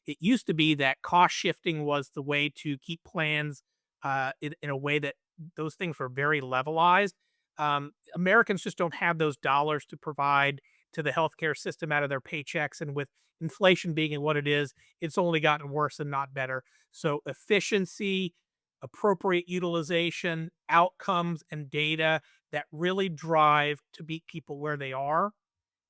It used to be that cost shifting was the way to keep plans in a way that those things were very levelized. Americans just don't have those dollars to provide to the healthcare system out of their paychecks. And with inflation being what it is, it's only gotten worse and not better. So, efficiency, appropriate utilization, outcomes, and data that really drive to meet people where they are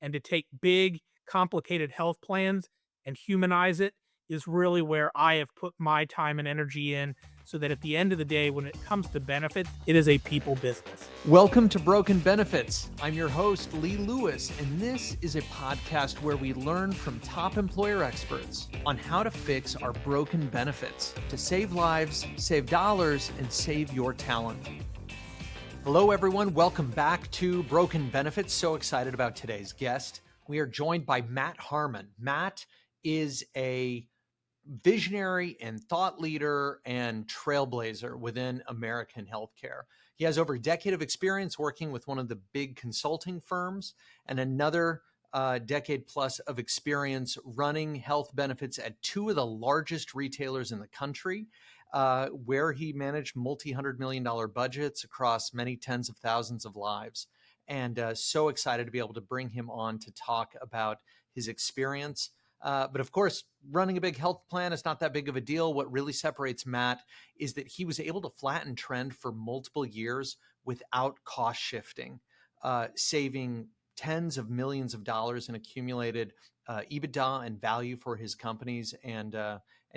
and to take big, complicated health plans and humanize it is really where I have put my time and energy in so that at the end of the day, when it comes to benefits, it is a people business. Welcome to Broken Benefits. I'm your host, Lee Lewis, and this is a podcast where we learn from top employer experts on how to fix our broken benefits to save lives, save dollars, and save your talent. Hello, everyone. Welcome back to Broken Benefits. So excited about today's guest. We are joined by Matt Harmon. Matt is a visionary and thought leader and trailblazer within American healthcare. He has over a decade of experience working with one of the big consulting firms and another decade plus of experience running health benefits at two of the largest retailers in the country, where he managed multi-$100 million budgets across many tens of thousands of lives. And so excited to be able to bring him on to talk about his experience. But of course, running a big health plan is not that big of a deal. What really separates Matt is that he was able to flatten trend for multiple years without cost shifting, saving tens of millions of dollars in accumulated EBITDA and value for his companies, and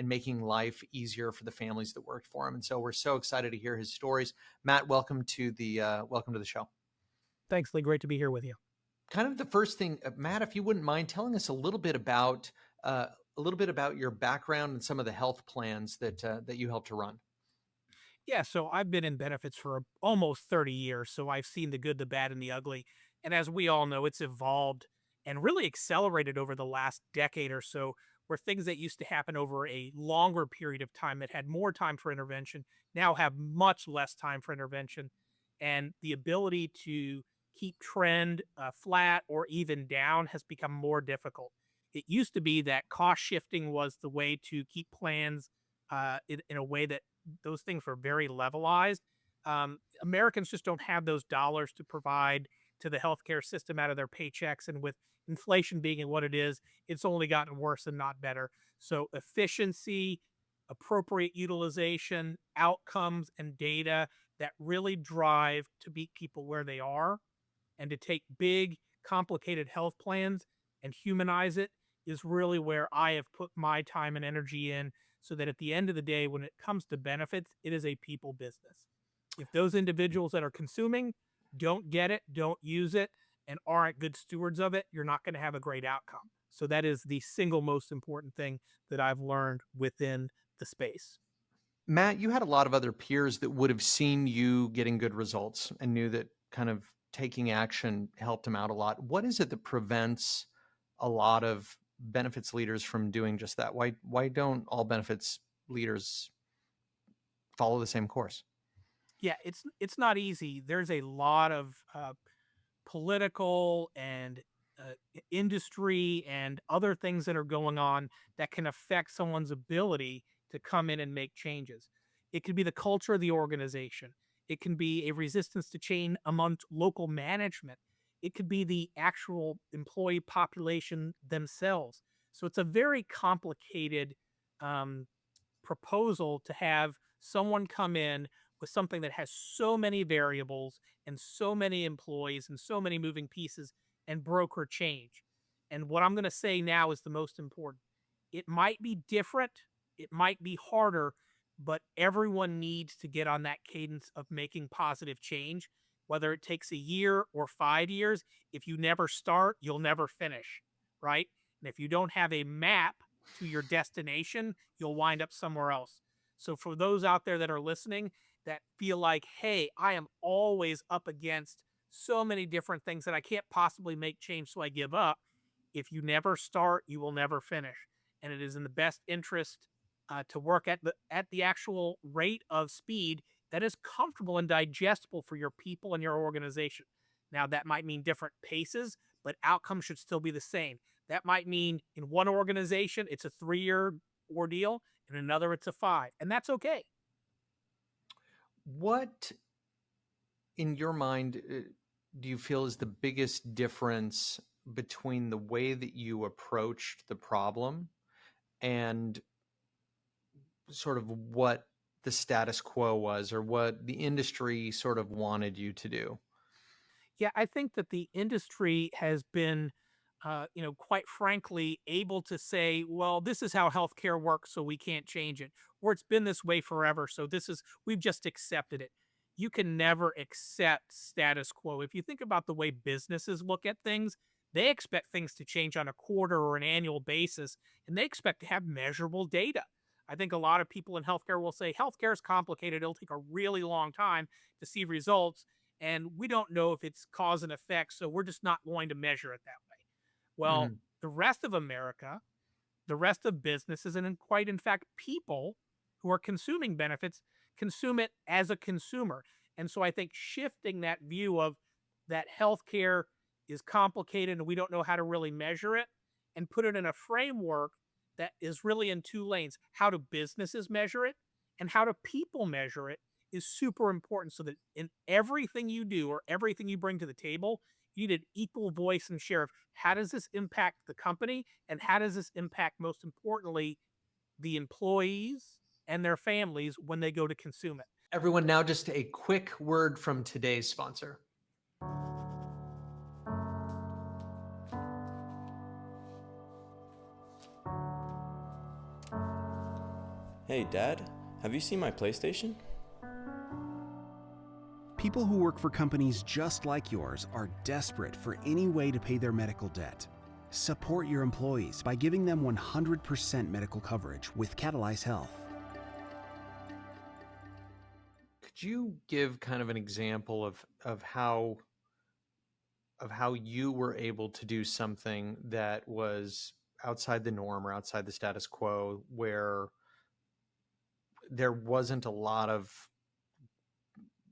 making life easier for the families that worked for him. And so we're so excited to hear his stories. Matt, welcome to the show. Thanks, Lee. Great to be here with you. Kind of the first thing, Matt, if you wouldn't mind telling us a little bit about your background and some of the health plans that you helped to run. Yeah, so I've been in benefits for almost 30 years. So I've seen the good, the bad, and the ugly. And as we all know, it's evolved and really accelerated over the last decade or so, where things that used to happen over a longer period of time that had more time for intervention now have much less time for intervention. And the ability to keep trend flat or even down has become more difficult. It used to be that cost shifting was the way to keep plans in a way that those things were very levelized. Americans just don't have those dollars to provide to the healthcare system out of their paychecks. And with inflation being what it is, it's only gotten worse and not better. So, efficiency, appropriate utilization, outcomes, and data that really drive to meet people where they are and to take big, complicated health plans and humanize it is really where I have put my time and energy in so that at the end of the day, when it comes to benefits, it is a people business. If those individuals that are consuming don't get it, don't use it, and aren't good stewards of it, you're not going to have a great outcome. So that is the single most important thing that I've learned within the space. Matt, you had a lot of other peers that would have seen you getting good results and knew that kind of taking action helped them out a lot. What is it that prevents a lot of benefits leaders from doing just that? Why don't all benefits leaders follow the same course? Yeah, it's not easy. There's a lot of political and industry and other things that are going on that can affect someone's ability to come in and make changes. It could be the culture of the organization. It can be a resistance to change amongst local management. It could be the actual employee population themselves. So it's a very complicated um, proposal to have someone come in with something that has so many variables and so many employees and so many moving pieces and broker change. And what I'm going to say now is the most important. It might be different, it might be harder, but everyone needs to get on that cadence of making positive change, whether it takes a year or 5 years. If you never start, you'll never finish, right? And if you don't have a map to your destination, you'll wind up somewhere else. So for those out there that are listening that feel like, hey, I am always up against so many different things that I can't possibly make change, so I give up. If you never start, you will never finish. And it is in the best interest to work at the actual rate of speed that is comfortable and digestible for your people and your organization. Now, that might mean different paces, but outcomes should still be the same. That might mean in one organization, it's a 3-year ordeal, in another, it's a 5, and that's okay. What, in your mind, do you feel is the biggest difference between the way that you approached the problem and sort of what the status quo was, or what the industry sort of wanted you to do? Yeah, I think that the industry has been, quite frankly, able to say, well, this is how healthcare works, so we can't change it. Or it's been this way forever, so we've just accepted it. You can never accept status quo. If you think about the way businesses look at things, they expect things to change on a quarter or an annual basis, and they expect to have measurable data. I think a lot of people in healthcare will say healthcare is complicated. It'll take a really long time to see results, and we don't know if it's cause and effect, so we're just not going to measure it that way. Well, Mhm. the rest of America, the rest of businesses, and in quite in fact, people who are consuming benefits consume it as a consumer. And so I think shifting that view of that healthcare is complicated and we don't know how to really measure it and put it in a framework that is really in two lanes. How do businesses measure it and how do people measure it is super important so that in everything you do or everything you bring to the table, you need an equal voice and share of how does this impact the company and how does this impact, most importantly, the employees and their families when they go to consume it. Everyone, now just a quick word from today's sponsor. Hey, Dad, have you seen my PlayStation? People who work for companies just like yours are desperate for any way to pay their medical debt. Support your employees by giving them 100% medical coverage with Catalyze Health. Could you give kind of an example of how you were able to do something that was outside the norm or outside the status quo, where there wasn't a lot of,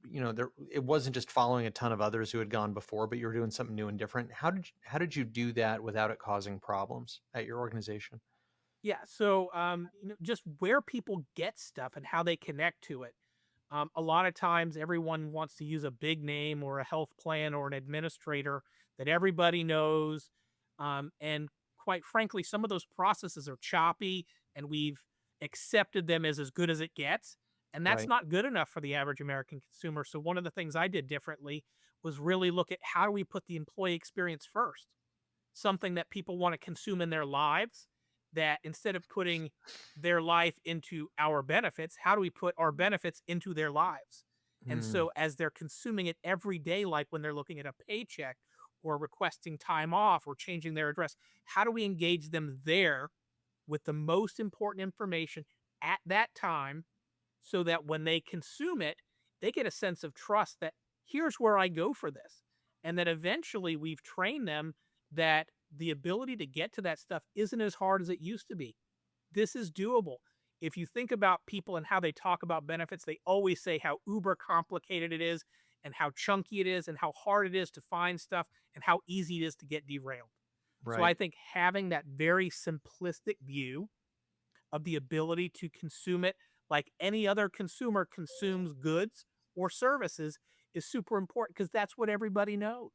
there, it wasn't just following a ton of others who had gone before, but you were doing something new and different? How did you do that without it causing problems at your organization? Yeah, so just where people get stuff and how they connect to it. A lot of times, everyone wants to use a big name or a health plan or an administrator that everybody knows. And quite frankly, some of those processes are choppy, and we've accepted them as good as it gets. And that's Right. not good enough for the average American consumer. So, one of the things I did differently was really look at how do we put the employee experience first, something that people want to consume in their lives, that instead of putting their life into our benefits, how do we put our benefits into their lives? And Mm, so as they're consuming it every day, like when they're looking at a paycheck or requesting time off or changing their address, how do we engage them there with the most important information at that time so that when they consume it, they get a sense of trust that here's where I go for this. And that eventually we've trained them that the ability to get to that stuff isn't as hard as it used to be. This is doable. If you think about people and how they talk about benefits, they always say how uber complicated it is and how chunky it is and how hard it is to find stuff and how easy it is to get derailed. So I right. think having that very simplistic view of the ability to consume it like any other consumer consumes goods or services is super important because that's what everybody knows.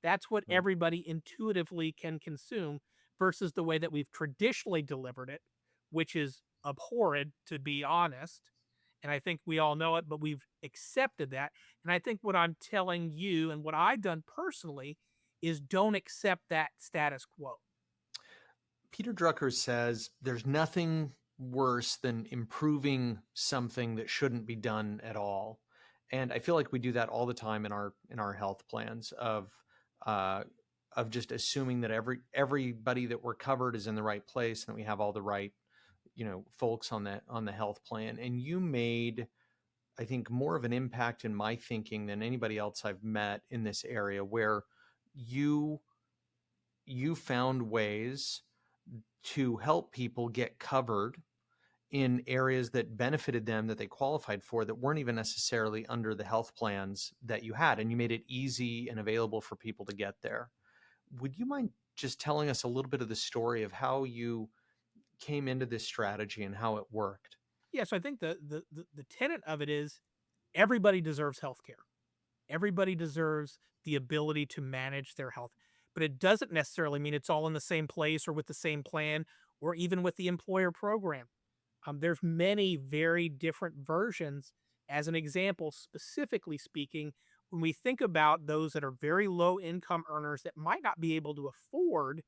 That's what Right. everybody intuitively can consume versus the way that we've traditionally delivered it, which is abhorred, to be honest. And I think we all know it, but we've accepted that. And I think what I'm telling you and what I've done personally is don't accept that status quo. Peter Drucker says there's nothing worse than improving something that shouldn't be done at all. And I feel like we do that all the time in our health plans uh, of just assuming that everybody that we're covered is in the right place and that we have all the right, folks on the health plan. And you made, I think, more of an impact in my thinking than anybody else I've met in this area, where you you found ways to help people get covered in areas that benefited them, that they qualified for, that weren't even necessarily under the health plans that you had, and you made it easy and available for people to get there. Would you mind just telling us a little bit of the story of how you came into this strategy and how it worked. Yeah, so I think the tenet of it is everybody deserves healthcare. Everybody deserves the ability to manage their health, but it doesn't necessarily mean it's all in the same place or with the same plan or even with the employer program. There's many very different versions. As an example, specifically speaking, when we think about those that are very low income earners that might not be able to afford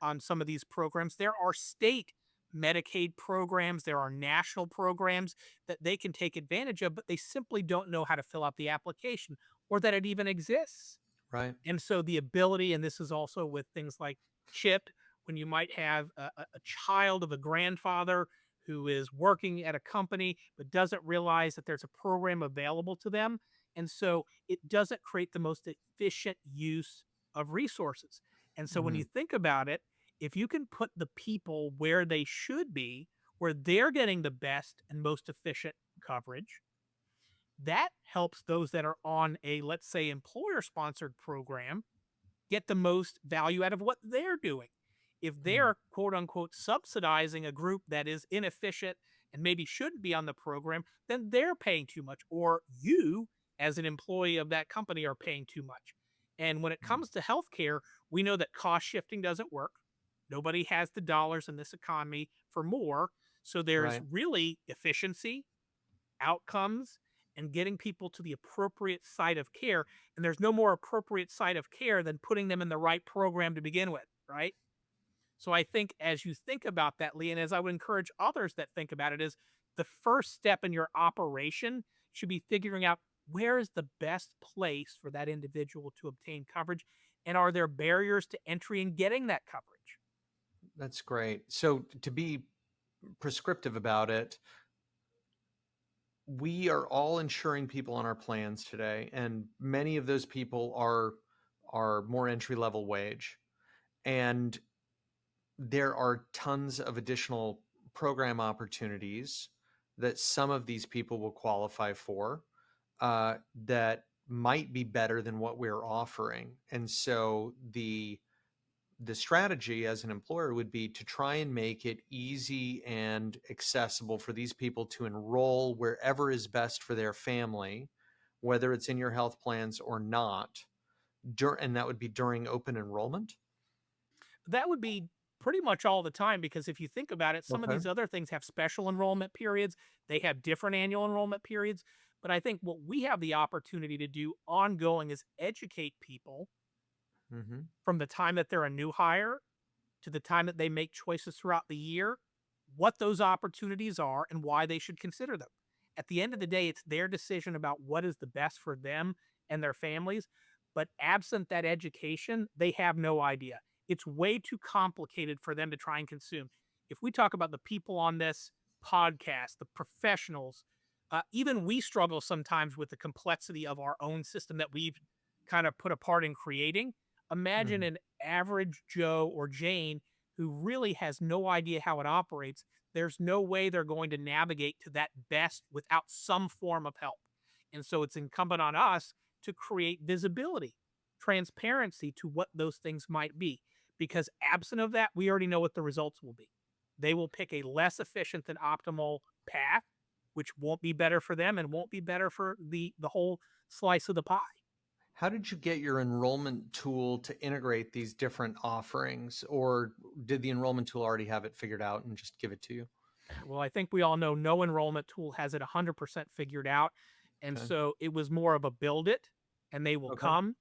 on some of these programs, there are state Medicaid programs, there are national programs that they can take advantage of, but they simply don't know how to fill out the application or that it even exists. Right. And so the ability, and this is also with things like CHIP, when you might have a child of a grandfather who is working at a company but doesn't realize that there's a program available to them. And so it doesn't create the most efficient use of resources. And so when you Hmm. think about it, if you can put the people where they should be, where they're getting the best and most efficient coverage, that helps those that are on a, let's say, employer sponsored program get the most value out of what they're doing. If they're quote unquote subsidizing a group that is inefficient and maybe shouldn't be on the program, then they're paying too much, or you, as an employee of that company, are paying too much. And when it comes to healthcare, we know that cost shifting doesn't work. Nobody has the dollars in this economy for more. So there's Right. really efficiency, outcomes, and getting people to the appropriate site of care. And there's no more appropriate site of care than putting them in the right program to begin with, right? So I think as you think about that, Lee, and as I would encourage others that think about it, is the first step in your operation should be figuring out where is the best place for that individual to obtain coverage, and are there barriers to entry in getting that coverage? That's great. So to be prescriptive about it, we are all insuring people on our plans today, and many of those people are more entry level wage. And there are tons of additional program opportunities that some of these people will qualify for, that might be better than what we're offering. And so the strategy as an employer would be to try and make it easy and accessible for these people to enroll wherever is best for their family, whether it's in your health plans or not. And that would be during open enrollment. That would be pretty much all the time, because if you think about it, some of Okay. these other things have special enrollment periods, they have different annual enrollment periods. But I think what we have the opportunity to do ongoing is educate people Hmm. from the time that they're a new hire to the time that they make choices throughout the year, what those opportunities are and why they should consider them. At the end of the day, it's their decision about what is the best for them and their families. But absent that education, they have no idea. It's way too complicated for them to try and consume. If we talk about the people on this podcast, the professionals, even we struggle sometimes with the complexity of our own system that we've kind of put a part in creating. Imagine Hmm. an average Joe or Jane who really has no idea how it operates. There's no way they're going to navigate to that best without some form of help. And so it's incumbent on us to create visibility, transparency to what those things might be. Because absent of that, we already know what the results will be. They will pick a less efficient than optimal path, which won't be better for them and won't be better for the whole slice of the pie. How did you get your enrollment tool to integrate these different offerings, or did the enrollment tool already have it figured out and just give it to you? Well, I think we all know no enrollment tool has it 100% figured out. And Okay. so it was more of a build it and they will Okay. come.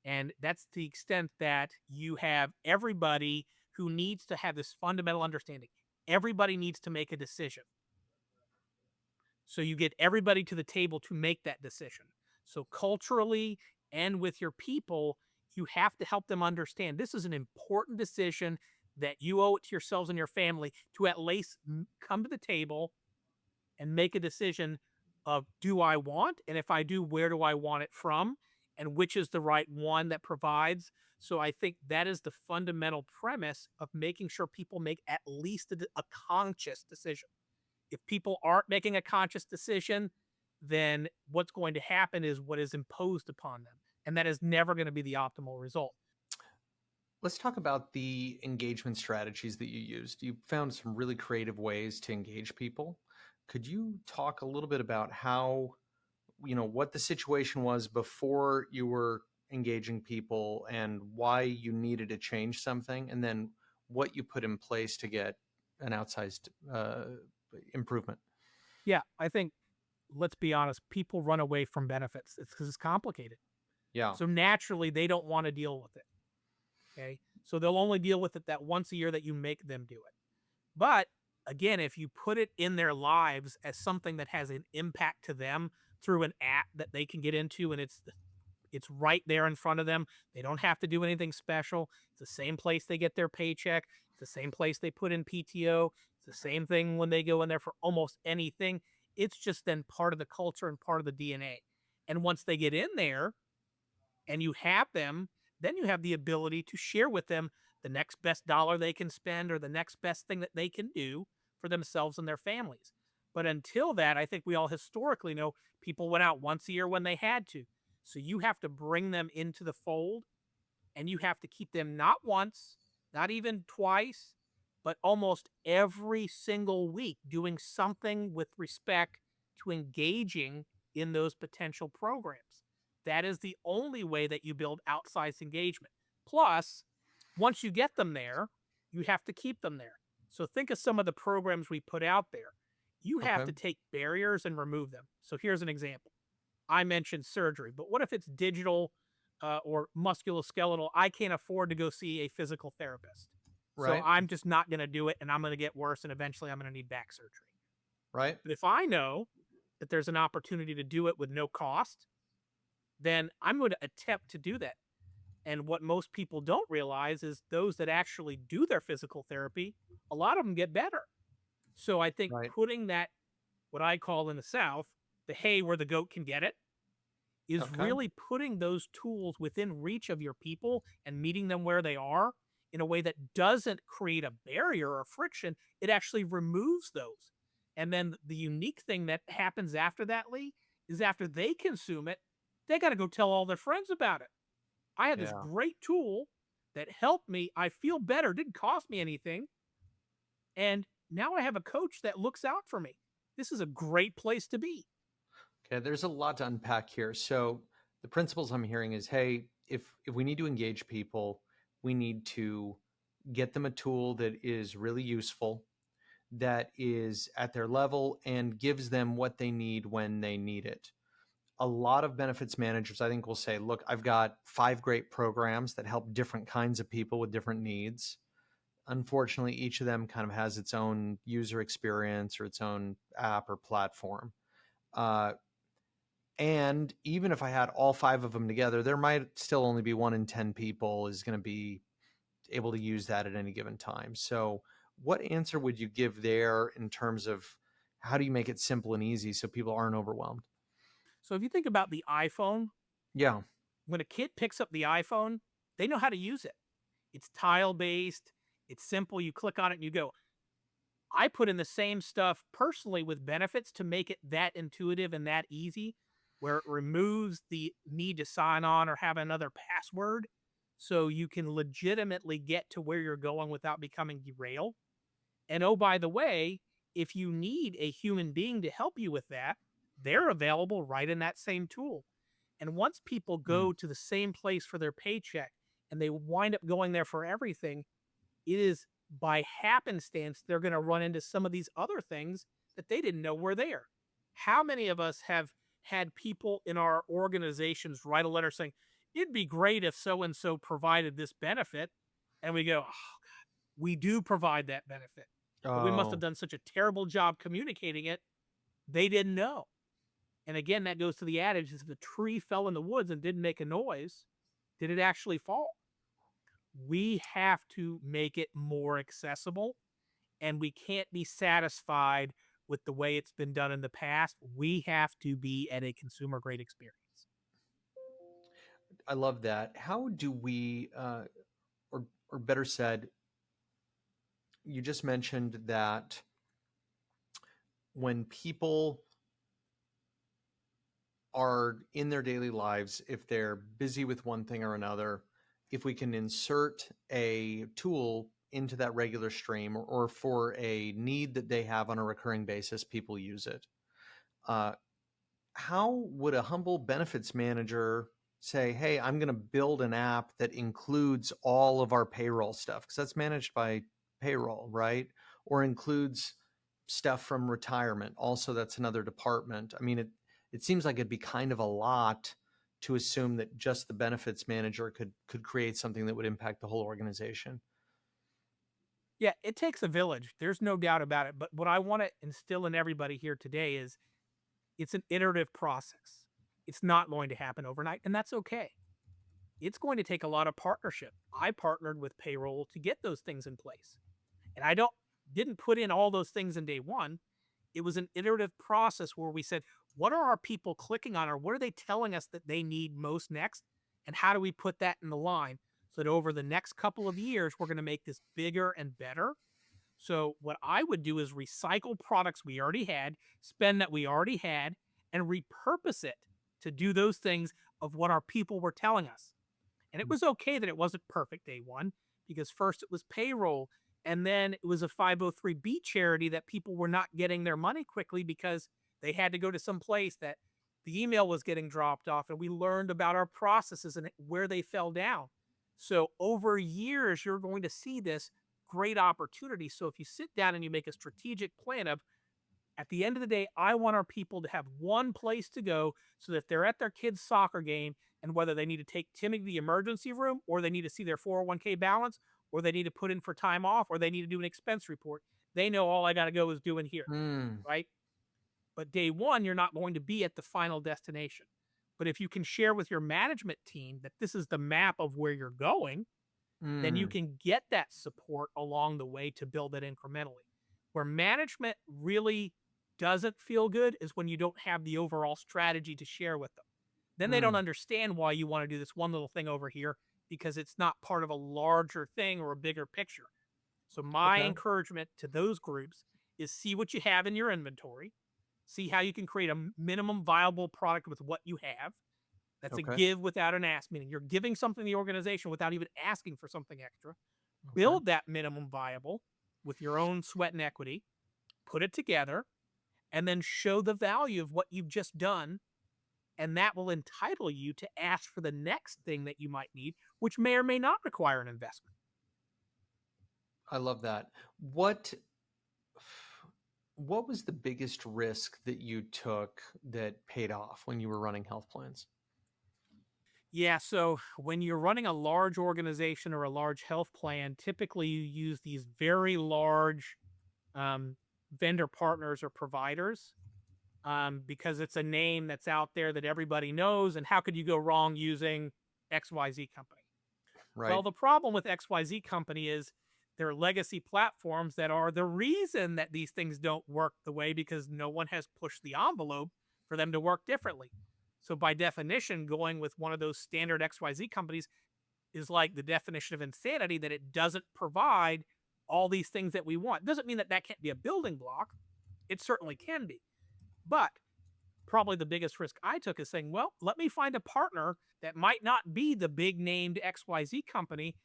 And that's the extent that you have everybody who needs to have this fundamental understanding. Everybody needs to make a decision. So you get everybody to the table to make that decision. So culturally and with your people, you have to help them understand this is an important decision that you owe it to yourselves and your family to at least come to the table and make a decision of, do I want? And if I do, where do I want it from? And which is the right one that provides? So I think that is the fundamental premise of making sure people make at least a conscious decision. If people aren't making a conscious decision, then what's going to happen is what is imposed upon them. And that is never going to be the optimal result. Let's talk about the engagement strategies that you used. You found some really creative ways to engage people. Could you talk a little bit about how, what the situation was before you were engaging people and why you needed to change something, and then what you put in place to get an outsized improvement? Yeah, I think, let's be honest, people run away from benefits. It's because it's complicated. Yeah. So naturally, they don't want to deal with it. Okay. So they'll only deal with it that once a year that you make them do it. But again, if you put it in their lives as something that has an impact to them through an app that they can get into, and it's right there in front of them. They don't have to do anything special. It's the same place they get their paycheck. It's the same place they put in PTO. It's the same thing when they go in there for almost anything. It's just then part of the culture and part of the DNA. And once they get in there, and you have them, then you have the ability to share with them the next best dollar they can spend or the next best thing that they can do for themselves and their families. But until that, I think we all historically know people went out once a year when they had to. So you have to bring them into the fold, and you have to keep them not once, not even twice, but almost every single week doing something with respect to engaging in those potential programs. That is the only way that you build outsized engagement. Plus, once you get them there, you have to keep them there. So think of some of the programs we put out there. You have Okay. to take barriers and remove them. So here's an example. I mentioned surgery, but what if it's digital or musculoskeletal? I can't afford to go see a physical therapist. So Right. I'm just not going to do it, and I'm going to get worse, and eventually I'm going to need back surgery. Right. But if I know that there's an opportunity to do it with no cost, then I'm going to attempt to do that. And what most people don't realize is those that actually do their physical therapy, a lot of them get better. So I think Right. putting that, what I call in the South, the hay where the goat can get it, is Okay. really putting those tools within reach of your people and meeting them where they are in a way that doesn't create a barrier or friction. It actually removes those. And then the unique thing that happens after that, Lee, is after they consume it, they got to go tell all their friends about it. I had this Yeah. great tool that helped me. I feel better, didn't cost me anything. And now I have a coach that looks out for me. This is a great place to be. Okay, there's a lot to unpack here. So the principles I'm hearing is, hey, if we need to engage people, we need to get them a tool that is really useful, that is at their level and gives them what they need when they need it. A lot of benefits managers, I think, will say, look, I've got 5 great programs that help different kinds of people with different needs. Unfortunately, each of them kind of has its own user experience or its own app or platform. Uh, and even if I had all 5 of them together, there might still only be 1 in 10 people is going to be able to use that at any given time. So, what answer would you give there in terms of how do you make it simple and easy so people aren't overwhelmed? So if you think about the iPhone, Yeah. when a kid picks up the iPhone, they know how to use it. It's tile based, it's simple. You click on it and you go. I put in the same stuff personally with benefits to make it that intuitive and that easy, where it removes the need to sign on or have another password so you can legitimately get to where you're going without becoming derailed. And oh, by the way, if you need a human being to help you with that, they're available right in that same tool. And once people Mm. go to the same place for their paycheck and they wind up going there for everything, it is by happenstance they're going to run into some of these other things that they didn't know were there. How many of us have had people in our organizations write a letter saying, it'd be great if so and so provided this benefit? And we go, oh, we do provide that benefit. But we must have Oh, done such a terrible job communicating it, they didn't know. And again, that goes to the adage: if the tree fell in the woods and didn't make a noise, did it actually fall? We have to make it more accessible, and we can't be satisfied with the way it's been done in the past. We have to be at a consumer grade experience. I love that. How do we, or better said, you just mentioned that when people are in their daily lives, if they're busy with one thing or another, if we can insert a tool into that regular stream, or for a need that they have on a recurring basis, people use it. Uh, how would a humble benefits manager say, hey, I'm going to build an app that includes all of our payroll stuff? Because that's managed by payroll, right? Or includes stuff from retirement. Also, that's another department. I mean, it seems like it'd be kind of a lot to assume that just the benefits manager could create something that would impact the whole organization. Yeah, it takes a village. There's no doubt about it. But what I want to instill in everybody here today is it's an iterative process. It's not going to happen overnight, and that's okay. It's going to take a lot of partnership. I partnered with payroll to get those things in place. And I didn't put in all those things in day one. It was an iterative process where we said, what are our people clicking on, or what are they telling us that they need most next? And how do we put that in the line so that over the next couple of years, we're going to make this bigger and better? So what I would do is recycle products we already had, spend that we already had, and repurpose it to do those things of what our people were telling us. And it was okay that it wasn't perfect day one, because first it was payroll, and then it was a 503B charity that people were not getting their money quickly because they had to go to some place that the email was getting dropped off, and we learned about our processes and where they fell down. So over years, you're going to see this great opportunity. So if you sit down and you make a strategic plan of, at the end of the day, I want our people to have one place to go so that they're at their kid's soccer game, and whether they need to take Timmy to the emergency room, or they need to see their 401k balance, or they need to put in for time off, or they need to do an expense report, they know all I got to go is doing here, Mm, right? But day one, you're not going to be at the final destination. But if you can share with your management team that this is the map of where you're going, then you mm, can get that support along the way to build it incrementally. Where management really doesn't feel good is when you don't have the overall strategy to share with them. Then they don't mm. understand why you want to do this one little thing over here, because it's not part of a larger thing or a bigger picture. So my Okay. encouragement to those groups is see what you have in your inventory, see how you can create a minimum viable product with what you have. That's a Okay. give without an ask, meaning you're giving something to the organization without even asking for something extra. Okay. Build that minimum viable with your own sweat and equity, put it together, and then show the value of what you've just done. And that will entitle you to ask for the next thing that you might need, which may or may not require an investment. I love that. What was the biggest risk that you took that paid off when you were running health plans? Yeah, so when you're running a large organization or a large health plan, typically you use these very large um, vendor partners or providers, because it's a name that's out there that everybody knows. And how could you go wrong using XYZ company? Well, Right. the problem with XYZ company is they're legacy platforms that are the reason that these things don't work the way, because no one has pushed the envelope for them to work differently. So, by definition, going with one of those standard XYZ companies is like the definition of insanity, that it doesn't provide all these things that we want. It doesn't mean that that can't be a building block. It certainly can be. But probably the biggest risk I took is saying, well, let me find a partner that might not be the big named XYZ company,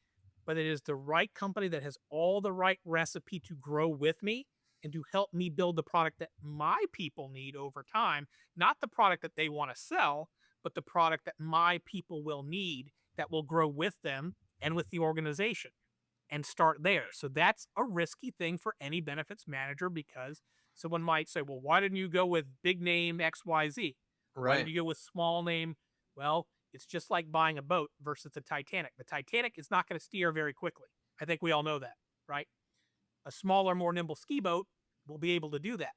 but it is the right company that has all the right recipe to grow with me and to help me build the product that my people need over time, not the product that they want to sell, but the product that my people will need that will grow with them and with the organization, and start there. So that's a risky thing for any benefits manager, because someone might say, well, why didn't you go with big name XYZ? Why did Right. you go with small name? Well, it's just like buying a boat versus the Titanic. The Titanic is not going to steer very quickly. I think we all know that, right? A smaller, more nimble ski boat will be able to do that.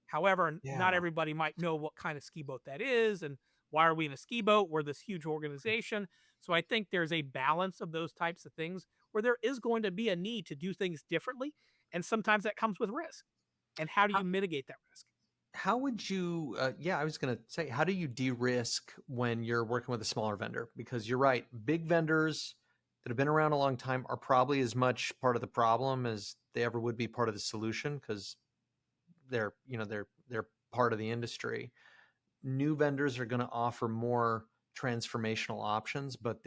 However, not Yeah. everybody might know what kind of ski boat that is, and why are we in a ski boat? We're this huge organization. So I think there's a balance of those types of things where there is going to be a need to do things differently. And sometimes that comes with risk. And how do How, you mitigate that risk? how would you, yeah, I was going to say, how do you de-risk when you're working with a smaller vendor? Because you're right, big vendors that have been around a long time are probably as much part of the problem as they ever would be part of the solution, because they're part of the industry. New vendors are going to offer more transformational options, but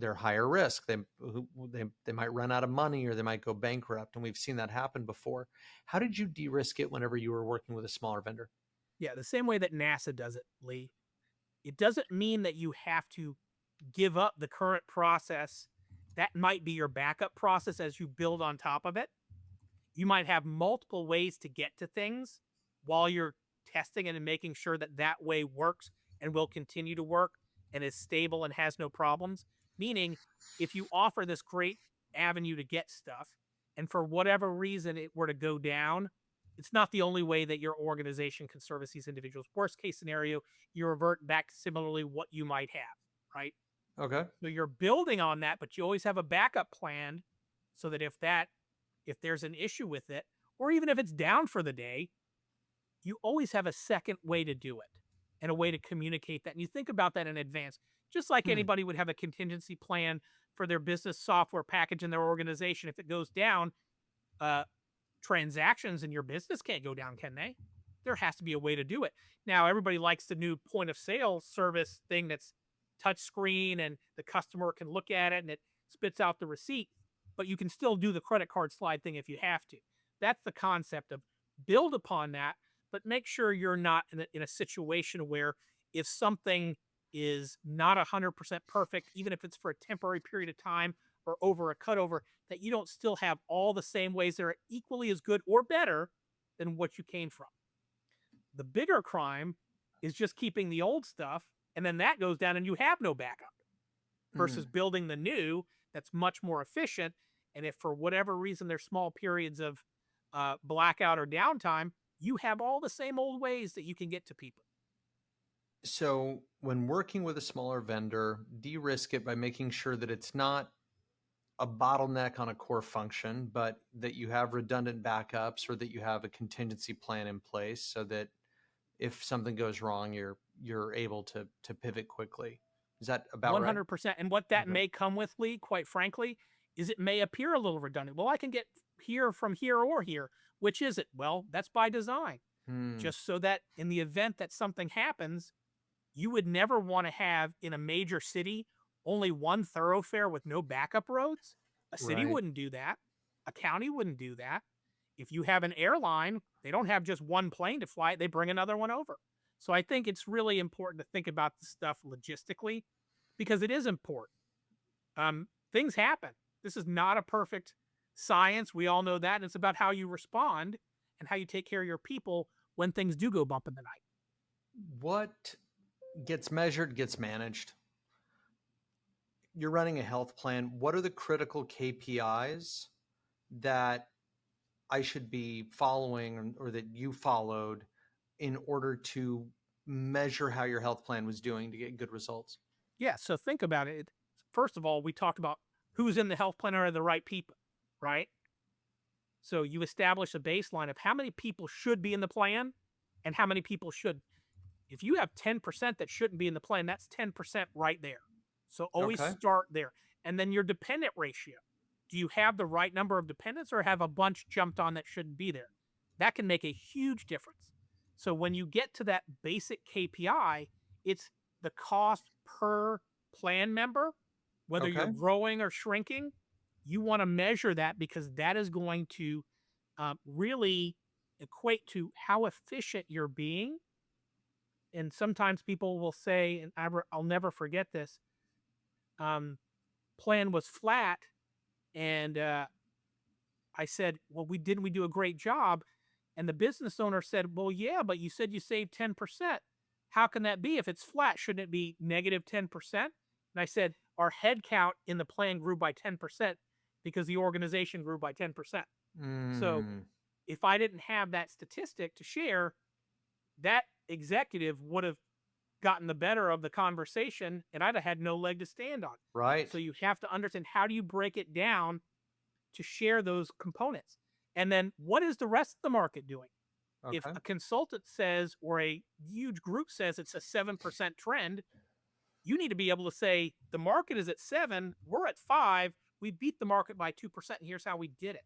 they're higher risk. They might run out of money or they might go bankrupt, and we've seen that happen before. How did you de-risk it whenever you were working with a smaller vendor? Yeah, the same way that NASA does it, Lee. It doesn't mean that you have to give up the current process. That might be your backup process as you build on top of it. You might have multiple ways to get to things while you're testing it and making sure that that way works and will continue to work and is stable and has no problems. Meaning, if you offer this great avenue to get stuff and for whatever reason it were to go down, it's not the only way that your organization can service these individuals. Worst case scenario, you revert back to similarly what you might have, right? Okay. So you're building on that, but you always have a backup plan so that if there's an issue with it, or even if it's down for the day, you always have a second way to do it and a way to communicate that. And you think about that in advance, just like Hmm. anybody would have a contingency plan for their business software package in their organization. If it goes down, uh, transactions in your business can't go down, can they? There has to be a way to do it. Now, everybody likes the new point of sale service thing that's touch screen and the customer can look at it and it spits out the receipt, but you can still do the credit card slide thing if you have to. That's the concept of build upon that, but make sure you're not in a situation where if something is not 100% perfect, even if it's for a temporary period of time or over a cutover, that you don't still have all the same ways that are equally as good or better than what you came from. The bigger crime is just keeping the old stuff, and then that goes down and you have no backup versus Hmm. building the new that's much more efficient. And if for whatever reason there's small periods of blackout or downtime, you have all the same old ways that you can get to people. So when working with a smaller vendor, de-risk it by making sure that it's not a bottleneck on a core function, but that you have redundant backups or that you have a contingency plan in place so that if something goes wrong, you're able to pivot quickly. Is that about right? 100%. And what that Okay. may come with, Lee, quite frankly, is it may appear a little redundant. Well, I can get here from here or here. Which is it? Well, that's by design. Hmm. Just so that in the event that something happens, you would never want to have in a major city only one thoroughfare with no backup roads. A city Right. wouldn't do that. A county wouldn't do that. If you have an airline, they don't have just one plane to fly, they bring another one over. So I think it's really important to think about this stuff logistically because it is important. Things happen. This is not a perfect science. We all know that. And it's about how you respond and how you take care of your people when things do go bump in the night. What gets measured gets managed. You're running a health plan. What are the critical KPIs that I should be following or that you followed in order to measure how your health plan was doing to get good results? Yeah. So think about it. First of all, we talked about who's in the health plan are the right people, right? So you establish a baseline of how many people should be in the plan and how many people should. If you have 10% that shouldn't be in the plan, that's 10% right there. So always Okay. start there. And then your dependent ratio. Do you have the right number of dependents or have a bunch jumped on that shouldn't be there? That can make a huge difference. So when you get to that basic KPI, it's the cost per plan member, whether you're Okay. growing or shrinking. You want to measure that because that is going to really equate to how efficient you're being. And sometimes people will say, and I'll never forget this, um, plan was flat. And I said, well, we do a great job. And the business owner said, well, yeah, but you said you saved 10%. How can that be? If it's flat, shouldn't it be negative 10%? And I said, our head count in the plan grew by 10% because the organization grew by 10%. So Mm, if I didn't have that statistic to share, that executive would have gotten the better of the conversation and I'd have had no leg to stand on. So right. you have to understand how do you break it down to share those components? And then what is the rest of the market doing? If Okay. a consultant says or a huge group says it's a 7% trend, you need to be able to say the market is at 7, we're at 5, we beat the market by 2% and here's how we did it,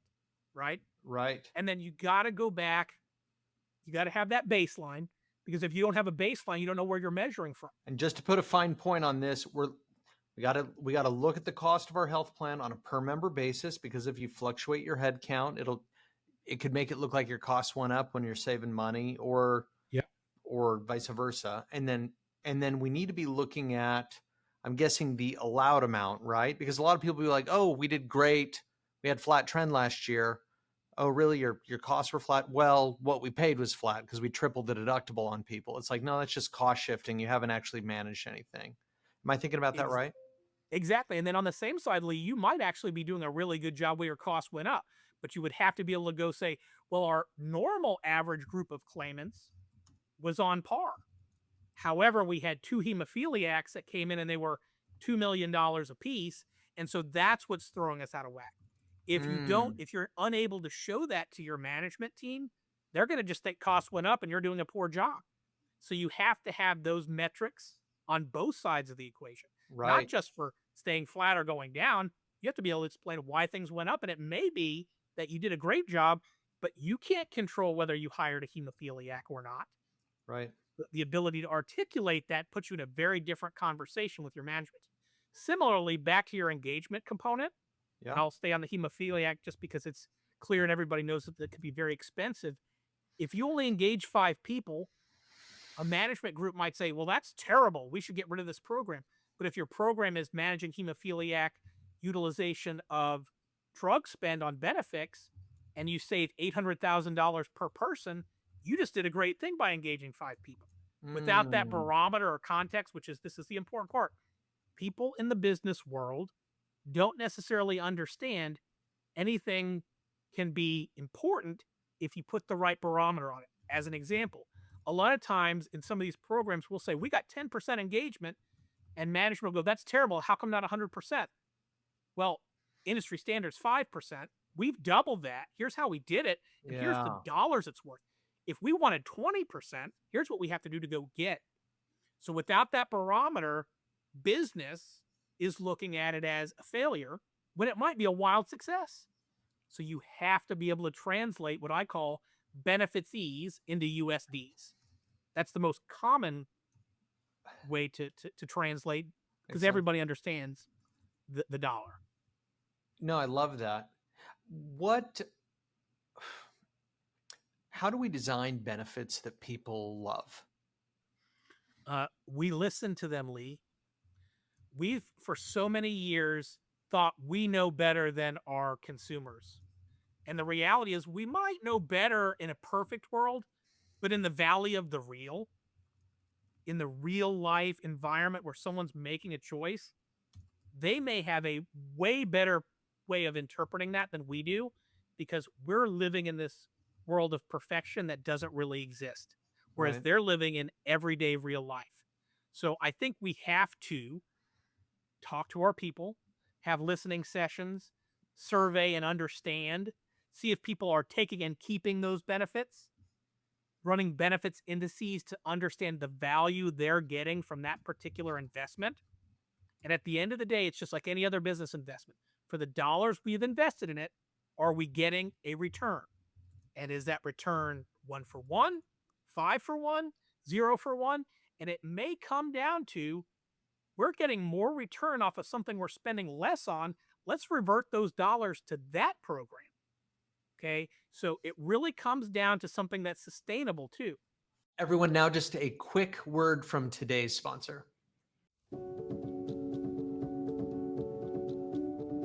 right? Right. And then you got to go back, you got to have that baseline because if you don't have a baseline, you don't know where you're measuring from. And just to put a fine point on this, We got to look at the cost of our health plan on a per member basis, because if you fluctuate your head count, it could make it look like your costs went up when you're saving money, Yeah. or vice versa. And then we need to be looking at, I'm guessing, the allowed amount, right? Because a lot of people be like, "Oh, we did great. We had flat trend last year." Oh, really? Your costs were flat? Well, what we paid was flat because we tripled the deductible on people. It's like, no, that's just cost shifting. You haven't actually managed anything. Am I thinking about that Ex- right? exactly. And then on the same side, Lee, you might actually be doing a really good job where your costs went up, but you would have to be able to go say, well, our normal average group of claimants was on par. However, we had two hemophiliacs that came in and they were $2 million a piece. And so that's what's throwing us out of whack. Mm, If you're unable to show that to your management team, they're going to just think costs went up and you're doing a poor job. So you have to have those metrics on both sides of the equation, not right, just for staying flat or going down. You have to be able to explain why things went up. And it may be that you did a great job, but you can't control whether you hired a hemophiliac or not. right. The ability to articulate that puts you in a very different conversation with your management. Similarly, back to your engagement component, and Yeah. I'll stay on the hemophiliac just because it's clear and everybody knows that it can be very expensive. If you only engage 5 people, a management group might say, well, that's terrible. We should get rid of this program. But if your program is managing hemophiliac utilization of drug spend on benefits and you save $800,000 per person, you just did a great thing by engaging 5 people. Without that Mm, barometer or context, this is the important part. People in the business world don't necessarily understand anything can be important if you put the right barometer on it. As an example, a lot of times in some of these programs, we'll say we got 10% engagement, and management will go, that's terrible. How come not 100%? Well, industry standards 5%. We've doubled that. Here's how we did it, and here's the yeah. dollars it's worth. If we wanted 20%, here's what we have to do to go get. So without that barometer, business is looking at it as a failure when it might be a wild success. So you have to be able to translate what I call benefits ease into USDs. That's the most common way to translate Makes because sense. everybody understands the dollar. No, I love that. What, how do we design benefits that people love? We listen to them, Lee. We've, for so many years, thought we know better than our consumers. And the reality is, we might know better in a perfect world, but in the valley of the real, in the real life environment where someone's making a choice, they may have a way better way of interpreting that than we do because we're living in this world of perfection that doesn't really exist, whereas Right. they're living in everyday real life. So I think we have to talk to our people, have listening sessions, survey and understand, see if people are taking and keeping those benefits, running benefits indices to understand the value they're getting from that particular investment. And at the end of the day, it's just like any other business investment. For the dollars we've invested in it, are we getting a return? And is that return 1 for 1, 5 for 1, 0 for 1? And it may come down to we're getting more return off of something we're spending less on. Let's revert those dollars to that program. Okay. So it really comes down to something that's sustainable too. Everyone, now just a quick word from today's sponsor.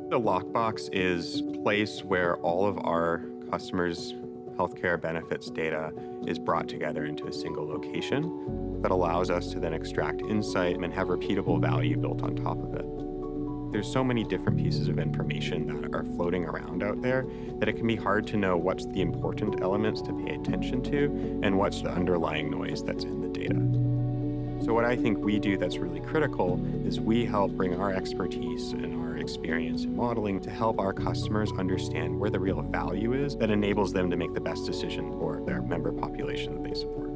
The Lockbox is a place where all of our customers' healthcare benefits data is brought together into a single location that allows us to then extract insight and have repeatable value built on top of it. There's so many different pieces of information that are floating around out there that it can be hard to know what's the important elements to pay attention to and what's the underlying noise that's in the data. So what I think we do that's really critical is we help bring our expertise and our experience in modeling to help our customers understand where the real value is that enables them to make the best decision for their member population that they support.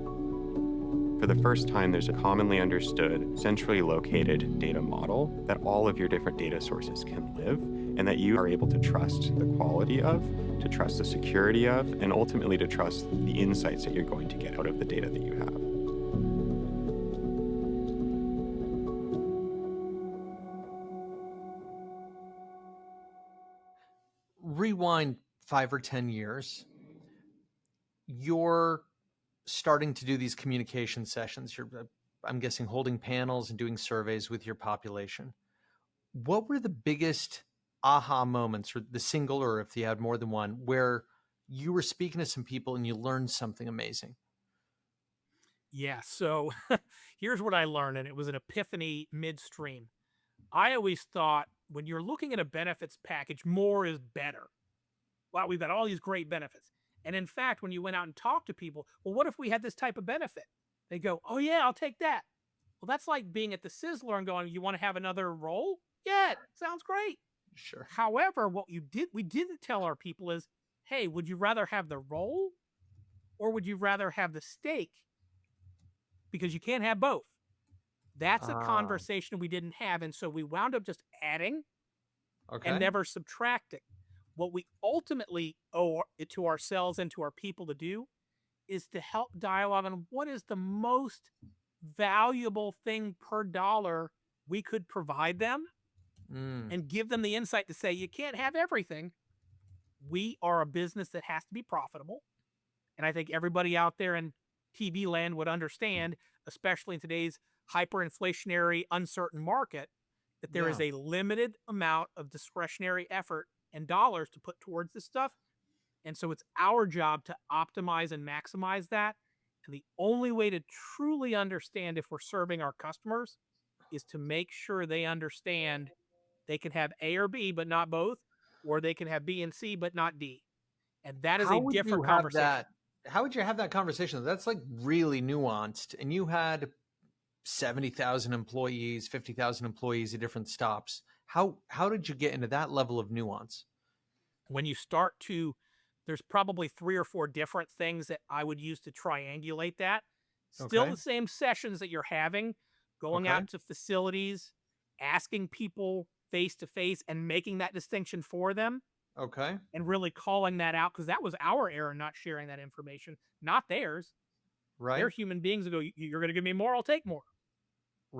For the first time, there's a commonly understood, centrally located data model that all of your different data sources can live and that you are able to trust the quality of, to trust the security of, and ultimately to trust the insights that you're going to get out of the data that you have. rewind 5 or 10 years, you're starting to do these communication sessions. You're, I'm guessing, holding panels and doing surveys with your population. What were the biggest aha moments, or the single, or if you had more than one, where you were speaking to some people and you learned something amazing? Yeah. So here's what I learned, and it was an epiphany midstream. I always thought when you're looking at a benefits package, more is better. Wow, we've got all these great benefits. And in fact, when you went out and talked to people, well, what if we had this type of benefit? They go, oh, yeah, I'll take that. Well, that's like being at the Sizzler and going, you want to have another roll? Yeah, sounds great. Sure. However, we didn't tell our people is, hey, would you rather have the roll or would you rather have the steak? Because you can't have both. That's a Ah, conversation we didn't have. And so we wound up just adding and okay. never subtracting. What we ultimately owe it to ourselves and to our people to do is to help dialogue on what is the most valuable thing per dollar we could provide them Mm, and give them the insight to say, you can't have everything. We are a business that has to be profitable. And I think everybody out there in TV land would understand, especially in today's hyperinflationary, uncertain market, that there is yeah. a limited amount of discretionary effort and dollars to put towards this stuff. And so it's our job to optimize and maximize that. And the only way to truly understand if we're serving our customers is to make sure they understand they can have A or B, but not both, or they can have B and C, but not D. And that is How a would you different have conversation. that? How would you have that conversation? That's like really nuanced. And you had 70,000 employees, 50,000 employees at different stops. How did you get into that level of nuance? When you start to, there's probably 3 or 4 different things that I would use to triangulate that. Still Okay. the same sessions that you're having, going Okay. out to facilities, asking people face to face and making that distinction for them Okay. and really calling that out because that was our error not sharing that information, not theirs. They're Right. human beings who go, You're going to give me more, I'll take more."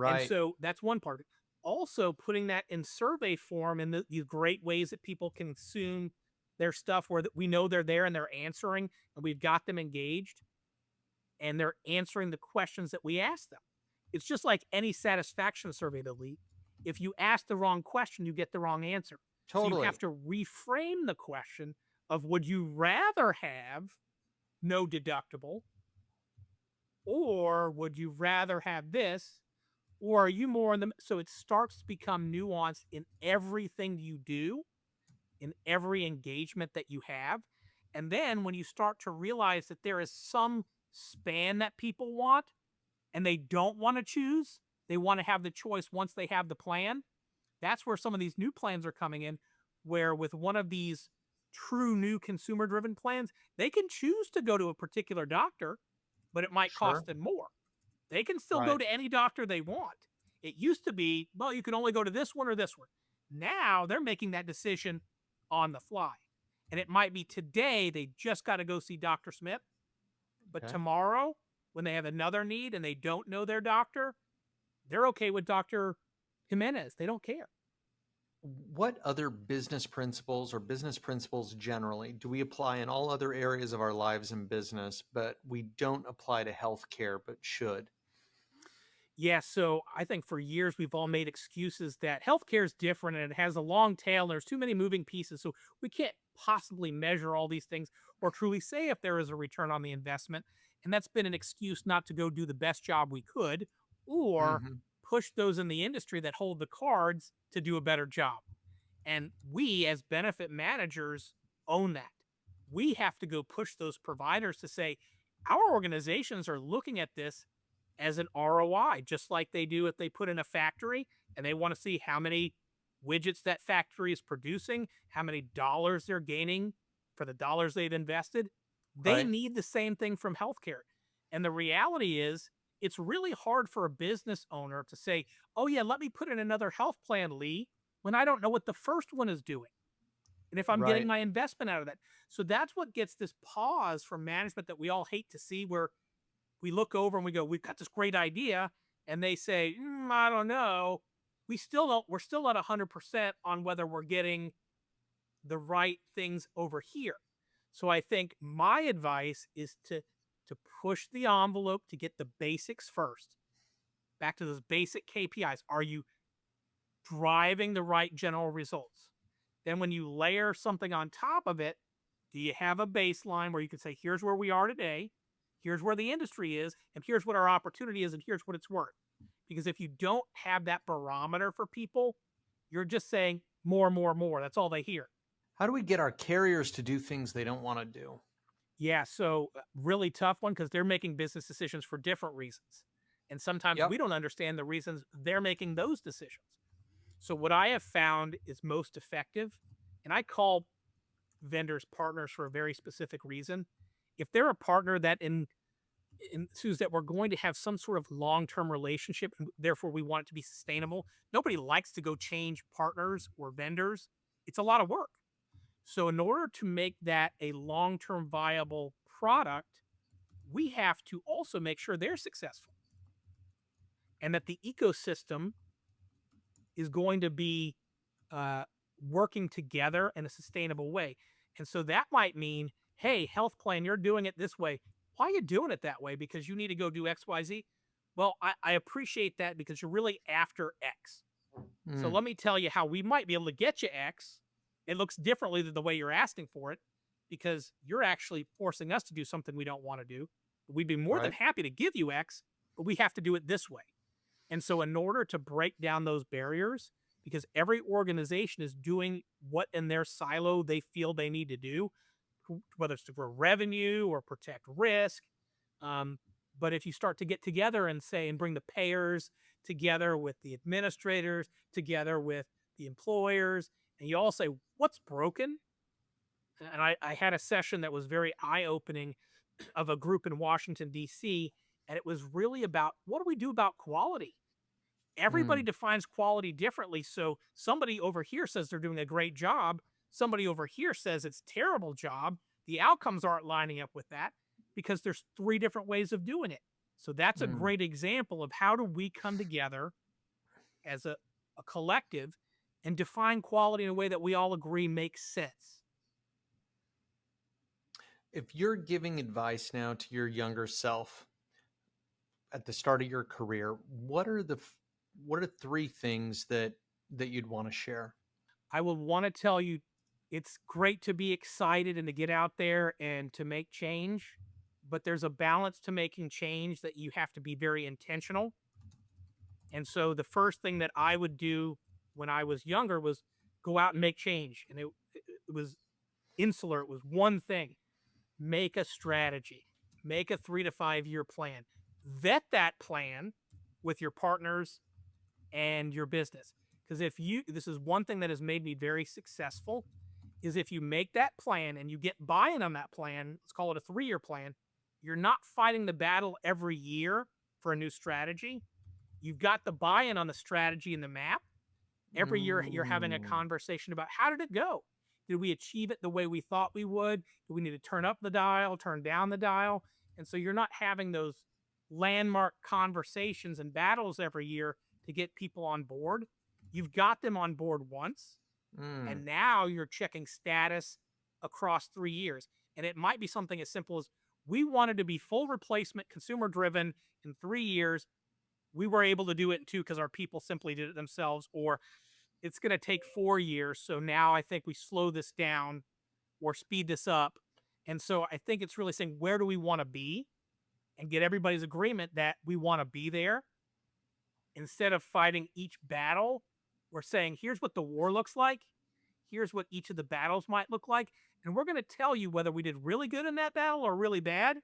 And Right. so that's one part of it. Also, putting that in survey form and these great ways that people consume their stuff where we know they're there and they're answering and we've got them engaged and they're answering the questions that we ask them. It's just like any satisfaction survey, though, Lee. If you ask the wrong question, you get the wrong answer. So you have Totally. to reframe the question of would you rather have no deductible or would you rather have this? Or are you more in the so it starts to become nuanced in everything you do, in every engagement that you have. And then when you start to realize that there is some span that people want and they don't want to choose, they want to have the choice once they have the plan. That's where some of these new plans are coming in, where with one of these true new consumer driven plans, they can choose to go to a particular doctor, but it might Sure. cost them more. They can still go Right. to any doctor they want. It used to be, well, you can only go to this one or this one. Now they're making that decision on the fly. And it might be today they just got to go see Dr. Smith, but Okay. tomorrow when they have another need and they don't know their doctor, they're okay with Dr. Jimenez. They don't care. What other business principles, or business principles generally, do we apply in all other areas of our lives and business, but we don't apply to healthcare, but should? Yeah, so I think for years we've all made excuses that healthcare is different and it has a long tail and there's too many moving pieces. So we can't possibly measure all these things or truly say if there is a return on the investment. And that's been an excuse not to go do the best job we could or Hmm. push those in the industry that hold the cards to do a better job. And we, as benefit managers, own that. We have to go push those providers to say, our organizations are looking at this as an ROI, just like they do if they put in a factory and they want to see how many widgets that factory is producing, how many dollars they're gaining for the dollars they've invested. They Right. need the same thing from healthcare. And the reality is, it's really hard for a business owner to say, oh, yeah, let me put in another health plan, Lee, when I don't know what the first one is doing and if I'm getting Right. my investment out of that. So that's what gets this pause from management that we all hate to see, where we look over and we go, we've got this great idea. And they say, I don't know. We still don't, we're still not 100% on whether we're getting the right things over here. So I think my advice is to push the envelope to get the basics first. Back to those basic KPIs. Are you driving the right general results? Then when you layer something on top of it, do you have a baseline where you can say, here's where we are today, here's where the industry is, and here's what our opportunity is, and here's what it's worth? Because if you don't have that barometer for people, you're just saying more, more, more. That's all they hear. How do we get our carriers to do things they don't want to do? Yeah, so really tough one because they're making business decisions for different reasons. And sometimes Yep. we don't understand the reasons they're making those decisions. So what I have found is most effective, and I call vendors partners for a very specific reason. If they're a partner that ensues that we're going to have some sort of long-term relationship, and therefore we want it to be sustainable, nobody likes to go change partners or vendors. It's a lot of work. So in order to make that a long-term viable product, we have to also make sure they're successful and that the ecosystem is going to be uh, working together in a sustainable way. And so that might mean, hey, health plan, you're doing it this way. Why are you doing it that way? Because you need to go do X, Y, Z. Well, I appreciate that because you're really after X. So Mm, let me tell you how we might be able to get you X. It looks differently than the way you're asking for it because you're actually forcing us to do something we don't want to do. We'd be more than right. happy to give you X, but we have to do it this way. And so, in order to break down those barriers, because every organization is doing what in their silo they feel they need to do, whether it's to grow revenue or protect risk. Um, but if you start to get together and say, and bring the payers together with the administrators, together with the employers, and you all say, what's broken? And I had a session that was very eye opening of a group in Washington, D.C., and it was really about what do we do about quality? Everybody Mm, defines quality differently. So somebody over here says they're doing a great job. Somebody over here says it's a terrible job. The outcomes aren't lining up with that because there's three different ways of doing it. So that's a mm. great example of how do we come together as a collective and define quality in a way that we all agree makes sense. If you're giving advice now to your younger self at the start of your career, what are three things that you'd want to share? I would want to tell you it's great to be excited and to get out there and to make change, but there's a balance to making change that you have to be very intentional. And so the first thing that I would do when I was younger was go out and make change. And it was insular, it was one thing: make a strategy, make a 3 to 5 year plan, vet that plan with your partners and your business. Because if you, this is one thing that has made me very successful, is if you make that plan and you get buy-in on that plan, let's call it a 3 year plan, you're not fighting the battle every year for a new strategy. You've got the buy-in on the strategy and the map. Every year you're having a Mm, conversation about how did it go? Did we achieve it the way we thought we would? Do we need to turn up the dial, turn down the dial? And so you're not having those landmark conversations and battles every year to get people on board. You've got them on board once, mm, and now you're checking status across 3 years. And it might be something as simple as we wanted to be full replacement, consumer driven in 3 years. We were able to do it in two because our people simply did it themselves, or it's going to take 4 years. So now I think we slow this down or speed this up. And so I think it's really saying, where do we want to be and get everybody's agreement that we want to be there instead of fighting each battle. We're saying, here's what the war looks like. Here's what each of the battles might look like. And we're going to tell you whether we did really good in that battle or really bad,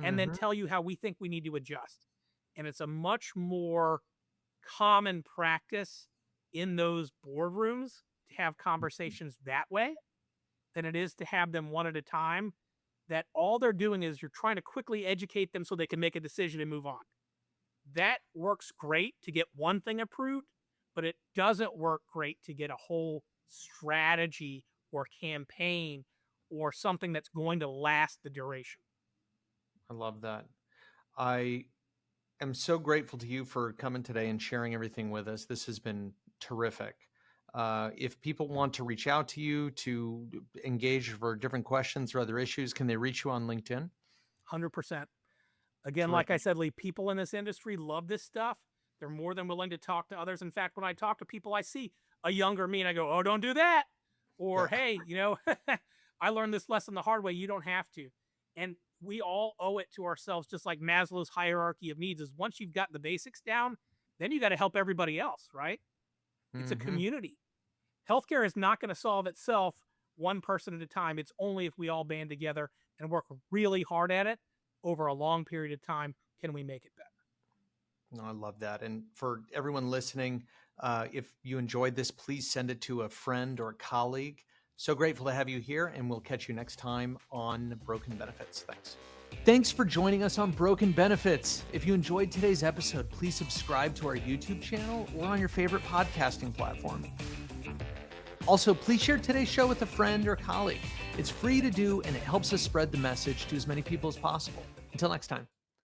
and then mhm. tell you how we think we need to adjust. And it's a much more common practice in those boardrooms to have conversations that way than it is to have them one at a time. That all they're doing is you're trying to quickly educate them so they can make a decision and move on. That works great to get one thing approved, but it doesn't work great to get a whole strategy or campaign or something that's going to last the duration. I love that. I am so grateful to you for coming today and sharing everything with us. This has been terrific. If people want to reach out to you to engage for different questions or other issues, can they reach you on LinkedIn? 100%. Again, like I Terrific. said, Lee, people in this industry love this stuff. They're more than willing to talk to others. In fact, when I talk to people, I see a younger me and I go, oh, don't do that. Or, Yeah. hey, I learned this lesson the hard way. You don't have to. And we all owe it to ourselves, just like Maslow's hierarchy of needs is once you've got the basics down, then you got to help everybody else, right? It's a Hmm. community. Healthcare is not going to solve itself one person at a time. It's only if we all band together and work really hard at it over a long period of time can we make it better. No, I love that. And for everyone listening, if you enjoyed this, please send it to a friend or a colleague. So grateful to have you here, and we'll catch you next time on Broken Benefits. Thanks. Thanks for joining us on Broken Benefits. If you enjoyed today's episode, please subscribe to our YouTube channel or on your favorite podcasting platform. Also, please share today's show with a friend or colleague. It's free to do, and it helps us spread the message to as many people as possible. Until next time.